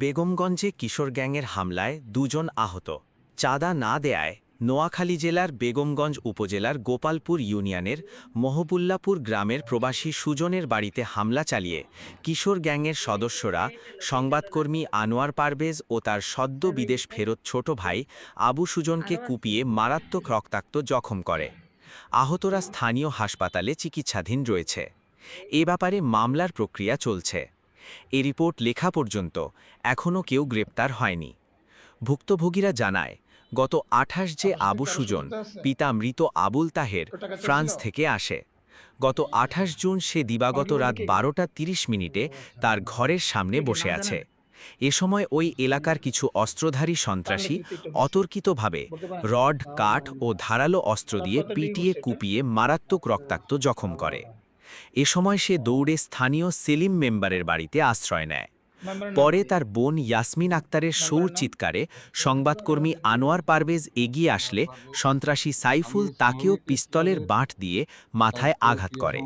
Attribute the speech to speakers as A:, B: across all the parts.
A: বেগমগঞ্জে কিশোর গ্যাংয়ের হামলায় দুজন আহত। চাঁদা না দেয়ায় নোয়াখালী জেলার বেগমগঞ্জ উপজেলার গোপালপুর ইউনিয়নের মহবুল্লাপুর গ্রামের প্রবাসী সুজনের বাড়িতে হামলা চালিয়ে কিশোর গ্যাংয়ের সদস্যরা সংবাদকর্মী আনোয়ার পারভেজ ও তার সদ্য বিদেশ ফেরত ছোট ভাই আবু সুজনকে কুপিয়ে মারাত্মক রক্তাক্ত জখম করে। আহতরা স্থানীয় হাসপাতালে চিকিৎসাধীন রয়েছে। এ ব্যাপারে মামলার প্রক্রিয়া চলছে। এ রিপোর্ট লেখা পর্যন্ত এখনও কেউ গ্রেপ্তার হয়নি। ভুক্তভোগীরা জানায়, গত ২৮ যে আবু সুজন পিতা মৃত আবুল তাহের ফ্রান্স থেকে আসে। গত ২৮ জুন সে দিবাগত রাত ১২টা ৩০ মিনিটে তার ঘরের সামনে বসে আছে। এ সময় ওই এলাকার কিছু অস্ত্রধারী সন্ত্রাসী অতর্কিতভাবে রড, কাঠ ও ধারালো অস্ত্র দিয়ে পিটিয়ে কুপিয়ে মারাত্মক রক্তাক্ত জখম করে। এ সময় সে দৌড়ে স্থানীয় সেলিম মেম্বারের বাড়িতে আশ্রয় নেয়। পরে তার বোন ইয়াসমিন আক্তারের সৌর চিৎকারে সংবাদকর্মী আনোয়ার পারভেজ এগিয়ে আসলে সন্ত্রাসী সাইফুল তাকেও পিস্তলের বাঁট দিয়ে মাথায় আঘাত করে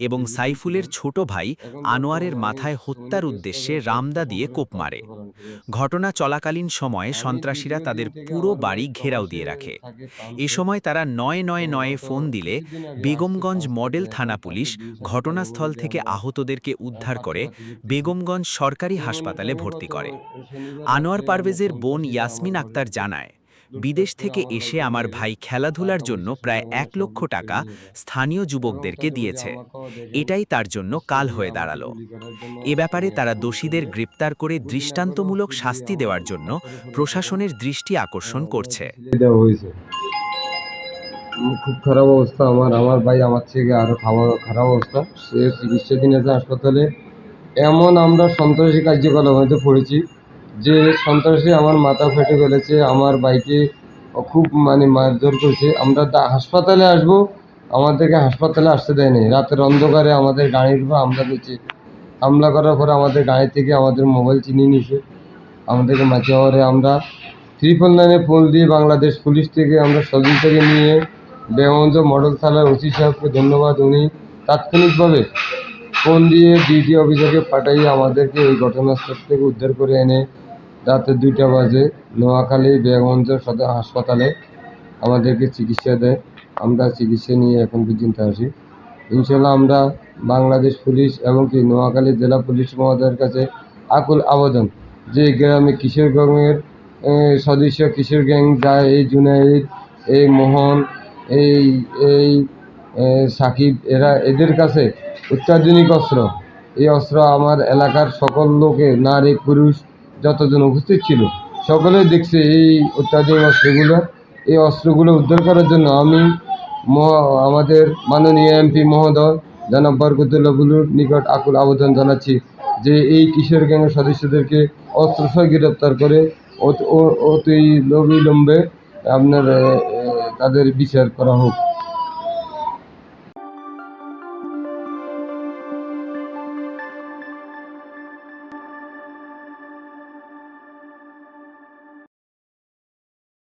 A: এবং সাইফুলের ছোট ভাই আনোয়ারের মাথায় হত্যার উদ্দেশ্যে রামদা দিয়ে কোপ মারে। ঘটনা চলাকালীন সময়ে সন্ত্রাসীরা তাদের পুরো বাড়ি ঘেরাও দিয়ে রাখে। এ সময় তারা ৯৯৯-এ ফোন দিলে বেগমগঞ্জ মডেল থানা পুলিশ ঘটনাস্থল থেকে আহতদেরকে উদ্ধার করে বেগমগঞ্জ সরকারি হাসপাতালে ভর্তি করে। আনোয়ার পারভেজের বোন ইয়াসমিন আক্তার জানায়, বিদেশ থেকে এসে আমার ভাই খেলাধুলার জন্য প্রায় ১ লক্ষ টাকা স্থানীয় যুবকদেরকে দিয়েছে। এটাই তার জন্য কাল হয়ে দাঁড়ালো। এ ব্যাপারে তারা দোষীদের গ্রেপ্তার করে দৃষ্টান্তমূলক শাস্তি দেওয়ার জন্য প্রশাসনের দৃষ্টি আকর্ষণ করছে।
B: খুব খারাপ অবস্থা। আমার ভাই আমার থেকে আরো খারাপ অবস্থা। সে চিকিৎসাধীন আছে হাসপাতালে। এমন আমরা সন্ত্রাসী কার্যকলাপ হয়তো পড়েছি যে সন্ত্রাসী আমার মাথা ফেটে ফেলেছে, আমার ভাইকে খুব মারধর করেছে। আমরা হাসপাতালে আসবো, আমাদেরকে হাসপাতালে আসতে দেয়নি। রাতের অন্ধকারে আমাদের গাড়ির উপর হামলা করেছে। হামলা করার পরে আমাদের গাড়ি থেকে আমাদের মোবাইল চিনিয়ে নিয়েছে। আমাদেরকে মাঝে আমরা 999-এ ফোন দিয়ে বাংলাদেশ পুলিশ থেকে আমরা সজিল থেকে নিয়ে বেগমগঞ্জ মডেল থানার ওসি সাহেবকে ধন্যবাদ। উনি তাৎক্ষণিকভাবে ফোন দিয়ে ডিউটি অফিসারকে পাঠিয়ে আমাদেরকে এই ঘটনাস্থল থেকে উদ্ধার করে এনে রাতে 2টা বাজে নোয়াখালী বেগমগঞ্জ সদর হাসপাতালে আমাদেরকে চিকিৎসা দেয়। আমরা চিকিৎসা নিয়ে এখন পর্যন্ত আসি। ইনশাল্লাহ আমরা বাংলাদেশ পুলিশ এবং কি নোয়াখালী জেলা পুলিশ মহোদয়ের কাছে আকুল আবেদন যে গ্রামে কিশোর গ্যাংয়ের সদস্য কিশোর গ্যাং যায়, এই জুনাইদ, এই মোহন, এই সাকিব, এদের কাছে অত্যাধুনিক অস্ত্র, এই অস্ত্র আমার এলাকার সকল লোকে নারী পুরুষ যতজন উপস্থিত ছিল সকলেই দেখছে এই অত্যাধুনিক অস্ত্রগুলো। এই অস্ত্রগুলো উদ্ধার করার জন্য আমি আমাদের মাননীয় এমপি মহোদয় জনাব বরকতুল্লাহ বুলুর নিকট আকুল আবেদন জানাচ্ছি যে এই কিশোর গ্যাংয়ের সদস্যদেরকে অস্ত্রসহ গ্রেপ্তার করে অতি অবিলম্বে আপনার তাদের বিচার করা হোক।